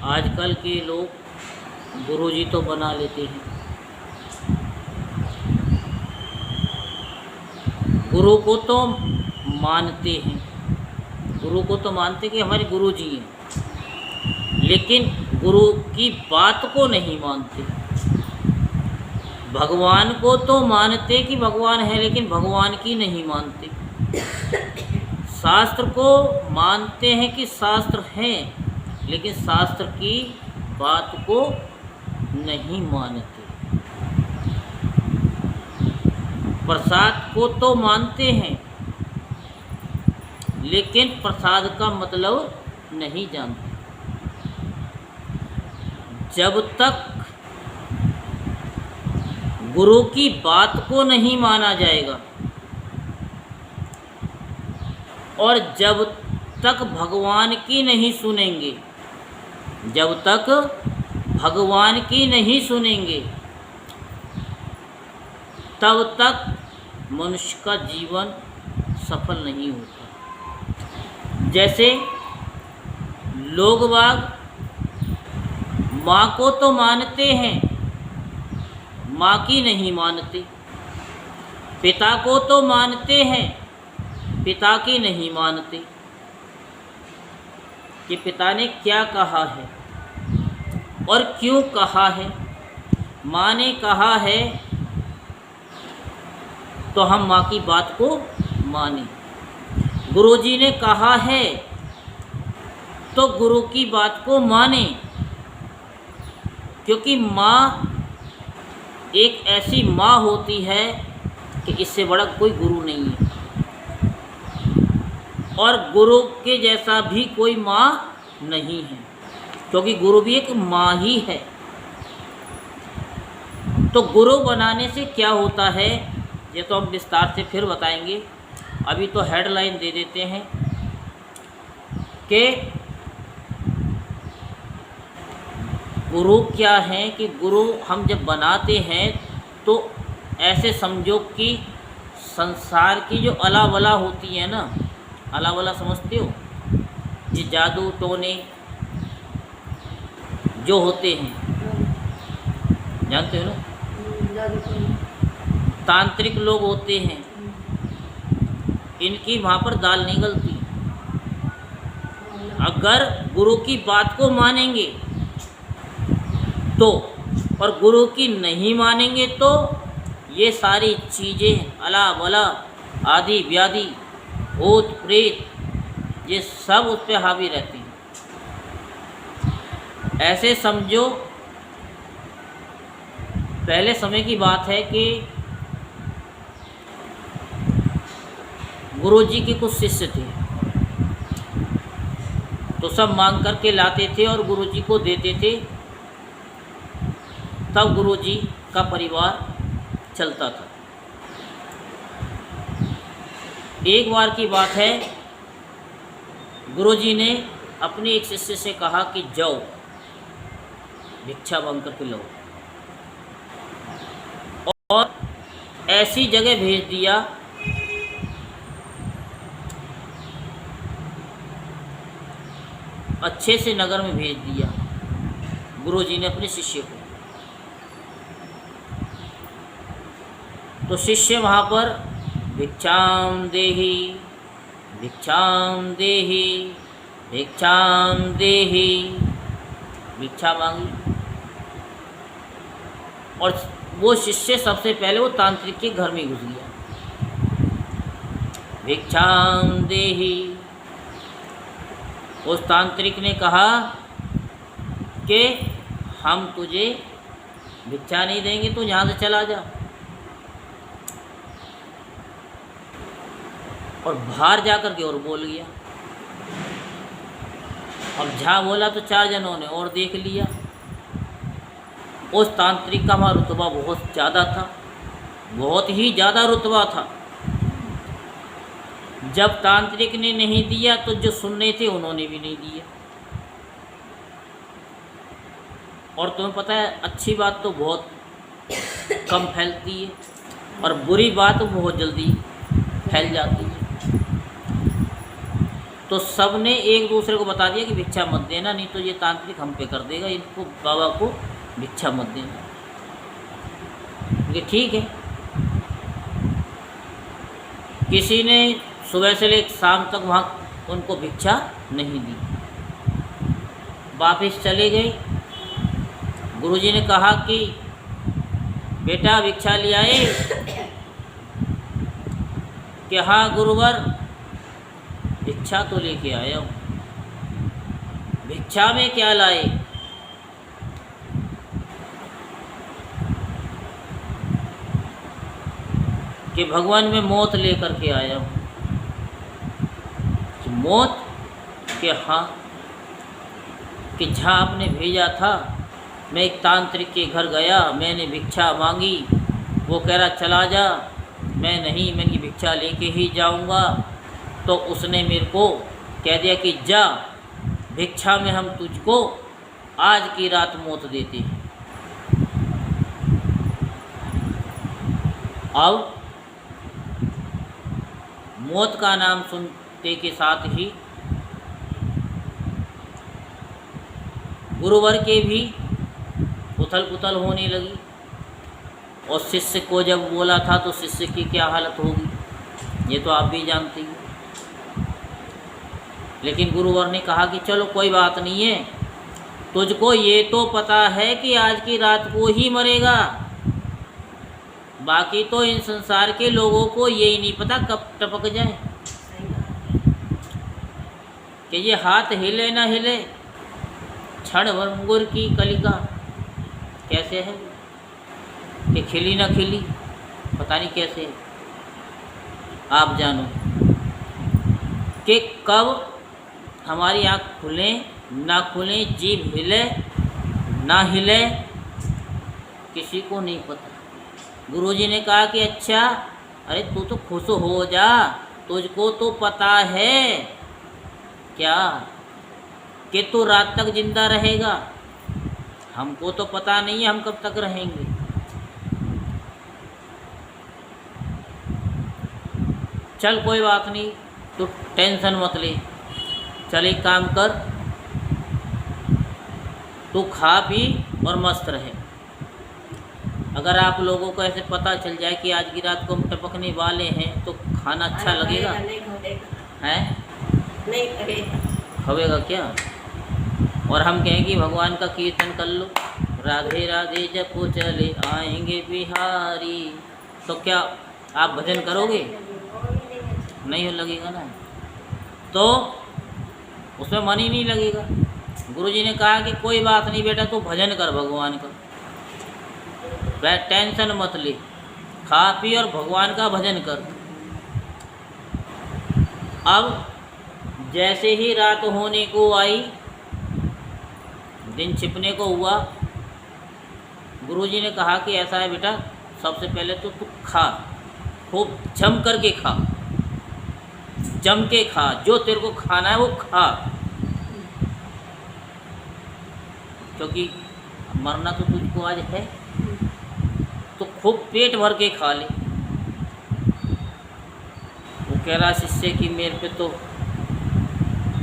आजकल के लोग गुरुजी तो बना लेते हैं, गुरु को तो मानते हैं, गुरु को तो मानते कि हमारे गुरु जी हैं, लेकिन गुरु की बात को नहीं मानते। भगवान को तो मानते कि भगवान है, लेकिन भगवान की नहीं मानते। शास्त्र को मानते हैं कि शास्त्र हैं, लेकिन शास्त्र की बात को नहीं मानते। प्रसाद को तो मानते हैं, लेकिन प्रसाद का मतलब नहीं जानते। जब तक गुरु की बात को नहीं माना जाएगा और जब तक भगवान की नहीं सुनेंगे, जब तक भगवान की नहीं सुनेंगे, तब तक मनुष्य का जीवन सफल नहीं होता। जैसे लोग बाग माँ को तो मानते हैं, माँ की नहीं मानते। पिता को तो मानते हैं, पिता की नहीं मानते कि पिता ने क्या कहा है और क्यों कहा है। माँ ने कहा है तो हम माँ की बात को माने। गुरुजी ने कहा है तो गुरु की बात को माने, क्योंकि माँ एक ऐसी माँ होती है कि इससे बड़ा कोई गुरु नहीं है, और गुरु के जैसा भी कोई माँ नहीं है, क्योंकि गुरु भी एक माँ ही है। तो गुरु बनाने से क्या होता है ये तो हम विस्तार से फिर बताएंगे। अभी तो हेडलाइन दे देते हैं कि गुरु क्या है। कि गुरु हम जब बनाते हैं तो ऐसे समझो कि संसार की जो अला वला होती है ना, अला वला समझते हो, ये जादू टोने जो होते हैं, जानते हो ना, तांत्रिक लोग होते हैं, इनकी वहाँ पर दाल नहीं गलती। अगर गुरु की बात को मानेंगे तो, और गुरु की नहीं मानेंगे तो ये सारी चीज़ें अला वला आदि व्याधि भूत प्रेत ये सब उस पर हावी रहती हैं। ऐसे समझो पहले समय की बात है कि गुरुजी के कुछ शिष्य थे, तो सब मांग करके लाते थे और गुरुजी को देते थे, तब गुरुजी का परिवार चलता था। एक बार की बात है, गुरुजी ने अपने एक शिष्य से कहा कि जाओ भिक्षा मांग करके लो, और ऐसी जगह भेज दिया अच्छे से नगर में भेज दिया गुरुजी ने अपने शिष्य को। तो शिष्य वहाँ पर भिक्षाम देहि भिक्षाम देहि भिक्षाम देहि भिक्षा मांगी, और वो शिष्य सबसे पहले वो तांत्रिक के घर में घुस गया। भिक्षाम देहि, उस तांत्रिक ने कहा कि हम तुझे भिक्षा नहीं देंगे, तू यहाँ से चला जा। और बाहर जाकर के और बोल गया। अब जहाँ बोला तो चार जनों ने और देख लिया। उस तांत्रिक का वहाँ रुतबा बहुत ज़्यादा था, बहुत ही ज़्यादा रुतबा था। जब तांत्रिक ने नहीं दिया तो जो सुनने थे उन्होंने भी नहीं दिया। और तुम्हें पता है अच्छी बात तो बहुत कम फैलती है और बुरी बात बहुत जल्दी फैल जाती है। तो सब ने एक दूसरे को बता दिया कि भिक्षा मत देना, नहीं तो ये तांत्रिक हम पे कर देगा, इनको बाबा को भिक्षा मत देना। ये ठीक है। किसी ने सुबह से लेकर शाम तक वहाँ उनको भिक्षा नहीं दी, वापस चले गए। गुरुजी ने कहा कि बेटा भिक्षा ले आए? कि हाँ गुरुवर, भिक्षा तो लेके आया हूँ। भिक्षा में क्या लाए? कि भगवान में मौत लेकर के आया हूँ। कि मौत? कि हाँ, कि जहाँ आपने भेजा था, मैं एक तांत्रिक के घर गया, मैंने भिक्षा मांगी, वो कह रहा चला जा, मैं नहीं, मैं ये भिक्षा लेके ही जाऊंगा। तो उसने मेरे को कह दिया कि जा, भिक्षा में हम तुझको आज की रात मौत देते हैं। अब मौत का नाम सुनते के साथ ही गुरुवर के भी उथल पुथल होने लगी। और शिष्य को जब बोला था तो शिष्य की क्या हालत होगी, ये तो आप भी जानते हैं। लेकिन गुरुवर ने कहा कि चलो कोई बात नहीं है, तुझको ये तो पता है कि आज की रात को ही मरेगा, बाकी तो इन संसार के लोगों को यही नहीं पता कब टपक जाए, कि ये हाथ हिले ना हिले, क्षण भर अंगूर की कलिका कैसे है कि खिली ना खिली, पता नहीं कैसे है। आप जानो कि कब हमारी आँख खुले ना खुले, जीभ हिले ना हिले, किसी को नहीं पता। गुरुजी ने कहा कि अच्छा, अरे तू तो खुश हो जा, तुझको तो पता है क्या कि तू रात तक जिंदा रहेगा, हमको तो पता नहीं है हम कब तक रहेंगे। चल कोई बात नहीं, तू टेंशन मत ले, चल एक काम कर, तू खा पी और मस्त रहे। अगर आप लोगों को ऐसे पता चल जाए कि आज की रात को हम टपकने वाले हैं तो खाना अच्छा लगेगा? हैं? नहीं लगेगा। हवेगा क्या? और हम कहें कि भगवान का कीर्तन कर लो, राधे राधे जपो चले आएंगे बिहारी, तो क्या आप भजन करोगे? नहीं लगेगा ना, तो उसमें मन ही नहीं लगेगा। गुरुजी ने कहा कि कोई बात नहीं बेटा, तू भजन कर भगवान का, वह टेंशन मत ले, खा पी और भगवान का भजन कर। अब जैसे ही रात होने को आई, दिन छिपने को हुआ, गुरुजी ने कहा कि ऐसा है बेटा, सबसे पहले तो तू खा, खूब जम करके खा, जम के खा, जो तेरे को खाना है वो खा, क्योंकि मरना तो तुझको आज है, तो खूब पेट भर के खा ले। वो कह रहा शिष्य कि मेरे पे तो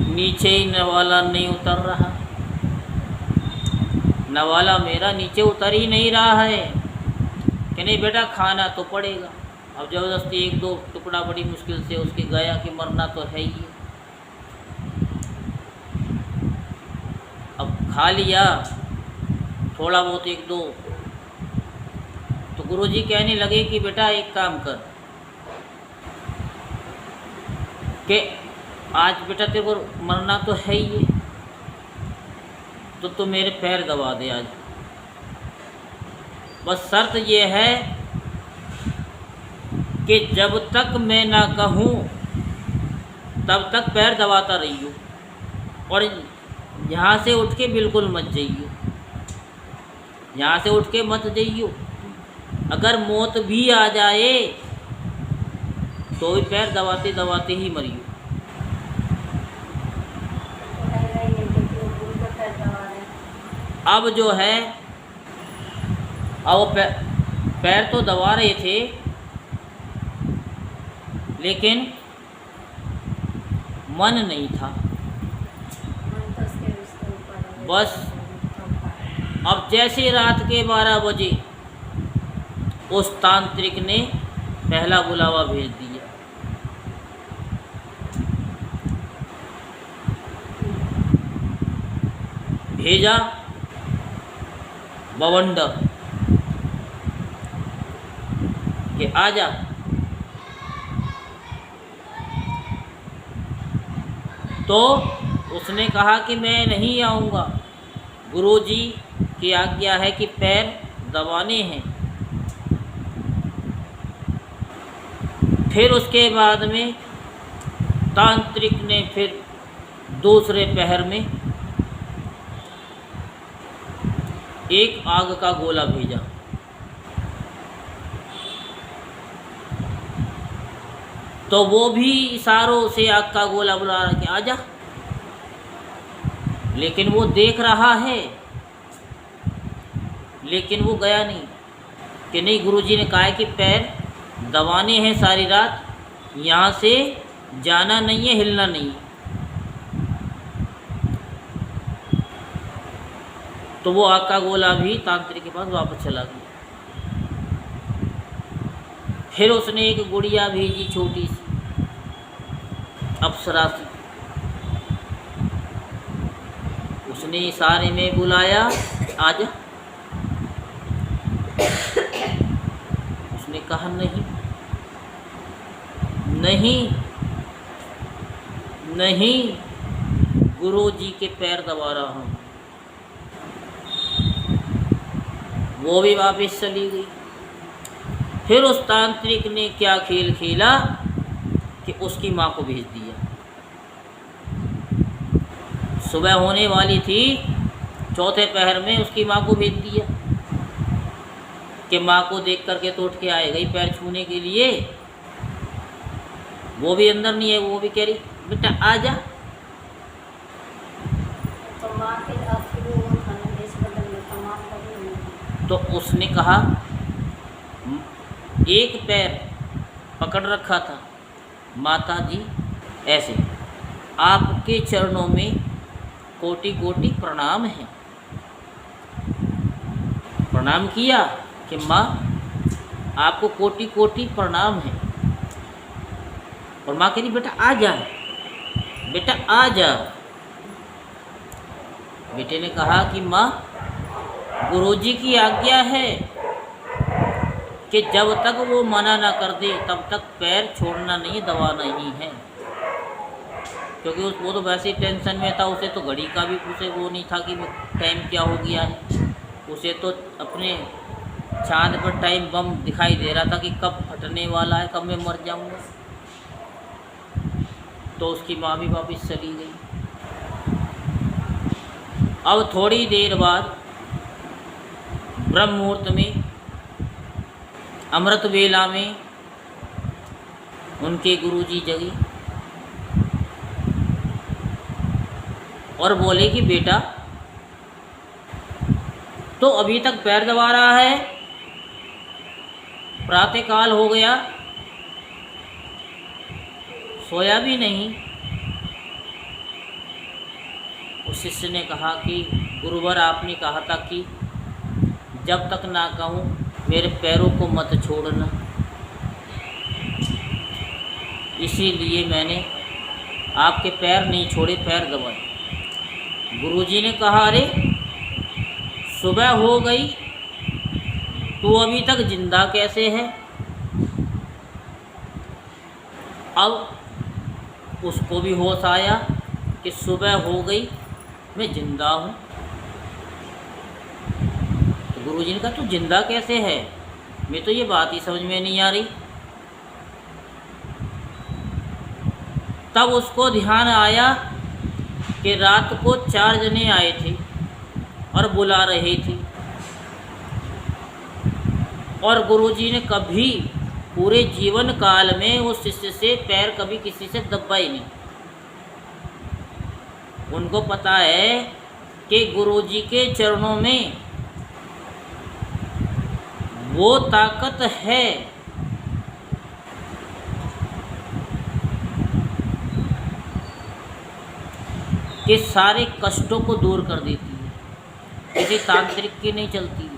नीचे ही नवाला नहीं उतर रहा, नवाला मेरा नीचे उतर ही नहीं रहा है। कि नहीं बेटा, खाना तो पड़ेगा। अब ज़बरदस्ती एक दो टुकड़ा बड़ी मुश्किल से उसके गया कि मरना तो है ही। अब खा लिया थोड़ा बहुत एक दो, तो गुरुजी कहने लगे कि बेटा एक काम कर, कि आज बेटा तेरे को मरना तो है ही है, तो मेरे पैर दबा दे आज, बस शर्त ये है कि जब तक मैं ना कहूँ तब तक पैर दबाता रहियो, और यहाँ से उठ के बिल्कुल मत जाइयो, यहाँ से उठ के मत जाइयो। अगर मौत भी आ जाए तो भी पैर दबाते दबाते ही मरियो। अब जो है, अब वो पैर तो दबा रहे थे, लेकिन मन नहीं था। बस अब जैसे रात के 12 बजे उस तांत्रिक ने पहला बुलावा भेज दिया। भेजा बवंडर कि आजा। तो उसने कहा कि मैं नहीं आऊँगा, गुरुजी की आज्ञा है कि पैर दबाने हैं। फिर उसके बाद में तांत्रिक ने फिर दूसरे पहर में एक आग का गोला भेजा। तो वो भी इशारों से आग का गोला बुला रहा कि आजा, लेकिन वो देख रहा है, लेकिन वो गया नहीं। कि नहीं, गुरुजी ने कहा है कि पैर दबाने हैं सारी रात, यहाँ से जाना नहीं है, हिलना नहीं है। तो वो आग का गोला भी तांत्रिक के पास वापस चला गया। फिर उसने एक गुड़िया भेजी छोटी सी अप्सरा सी, उसने इशारे में बुलाया आजा। उसने कहा नहीं नहीं नहीं, गुरुजी के पैर दबा रहा हूँ। वो भी वापस चली गई। फिर उस तांत्रिक ने क्या खेल खेला कि उसकी माँ को भेज दिया। सुबह होने वाली थी, चौथे पहर में उसकी माँ को भेज दिया कि माँ को देख करके तो उठ के आए गई पैर छूने के लिए। वो भी अंदर नहीं है, वो भी कह रही बेटा आजा। तो उसने कहा, एक पैर पकड़ रखा था, माता जी ऐसे आपके चरणों में कोटि कोटि प्रणाम है। प्रणाम किया कि माँ आपको कोटि कोटि प्रणाम है। और माँ कह रही बेटा आ जा, बेटा आ जा। बेटे ने कहा कि माँ गुरुजी की आज्ञा है कि जब तक वो मना ना कर दे तब तक पैर छोड़ना नहीं, दबाना ही है। क्योंकि वो तो वैसे ही टेंशन में था, उसे तो घड़ी का भी उसे वो नहीं था कि टाइम क्या हो गया है। उसे तो अपने चांद पर टाइम बम दिखाई दे रहा था कि कब फटने वाला है, कब मैं मर जाऊंगा। तो उसकी माँ भी वापस चली गई। अब थोड़ी देर बाद ब्रह्म मुहूर्त में, अमृत वेला में उनके गुरुजी जगी और बोले कि बेटा तो अभी तक पैर दबा रहा है, प्रातःकाल हो गया, सोया भी नहीं। उस शिष्य ने कहा कि गुरुवर आपने कहा था कि जब तक ना कहूँ मेरे पैरों को मत छोड़ना, इसीलिए मैंने आपके पैर नहीं छोड़े, पैर दबाए। गुरुजी ने कहा अरे सुबह हो गई, तू अभी तक जिंदा कैसे है? अब उसको भी होश आया कि सुबह हो गई, मैं जिंदा हूँ। तो गुरुजी ने कहा तू जिंदा कैसे है? मैं तो ये बात ही समझ में नहीं आ रही। तब उसको ध्यान आया कि रात को 4 जने आए थे और बुला रहे थे, और गुरुजी ने कभी पूरे जीवन काल में उस शिष्य से पैर कभी किसी से दबा ही नहीं। उनको पता है कि गुरुजी के चरणों में वो ताकत है कि सारे कष्टों को दूर कर देती है, किसी तांत्रिक की नहीं चलती है।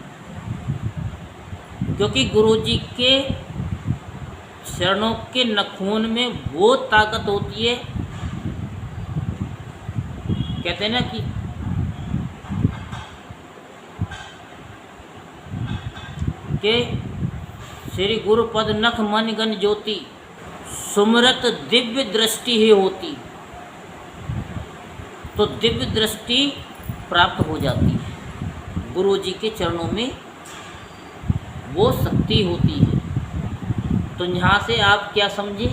क्योंकि गुरुजी के चरणों के नखून में वो ताकत होती है, कहते हैं ना कि श्री गुरुपद नख मन गण ज्योति सुमरत दिव्य दृष्टि ही होती। तो दिव्य दृष्टि प्राप्त हो जाती है, गुरुजी के चरणों में वो शक्ति होती है। तो यहाँ से आप क्या समझे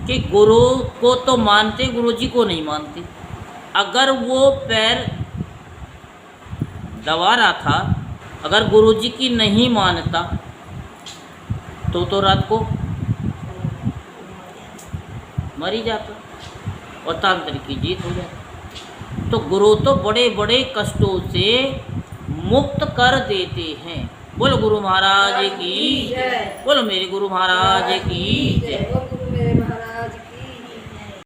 कि गुरु को तो मानते, गुरुजी को नहीं मानते। अगर वो पैर दबा रहा था, अगर गुरुजी की नहीं मानता तो रात को मर ही जाता और तांत्रिक की जीत हो जाती। तो गुरु तो बड़े बड़े कष्टों से मुक्त कर देते हैं। बोलो गुरु महाराज की, बोलो मेरे गुरु महाराज की जय। गुरु मेरे महाराज